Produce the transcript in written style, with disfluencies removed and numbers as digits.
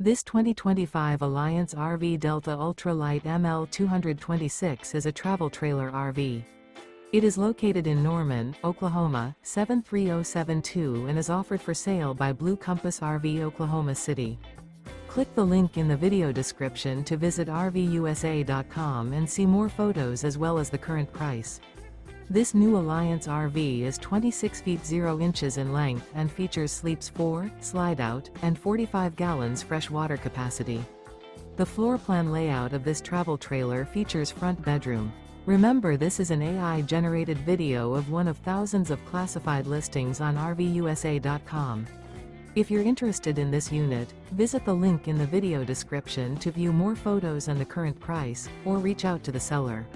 This 2025 Alliance RV Delta Ultra Lite ML226 is a travel trailer RV. It is located in Norman, Oklahoma, 73072 and is offered for sale by Blue Compass RV Oklahoma City. Click the link in the video description to visit RVUSA.com and see more photos as well as the current price. This new Alliance RV is 26 feet 0 inches in length and features sleeps 4, Slideout, and 45 gallons fresh water capacity. The floor plan layout of this travel trailer features front bedroom. Remember, this is an AI-generated video of one of thousands of classified listings on RVUSA.com. If you're interested in this unit, visit the link in the video description to view more photos and the current price, or reach out to the seller.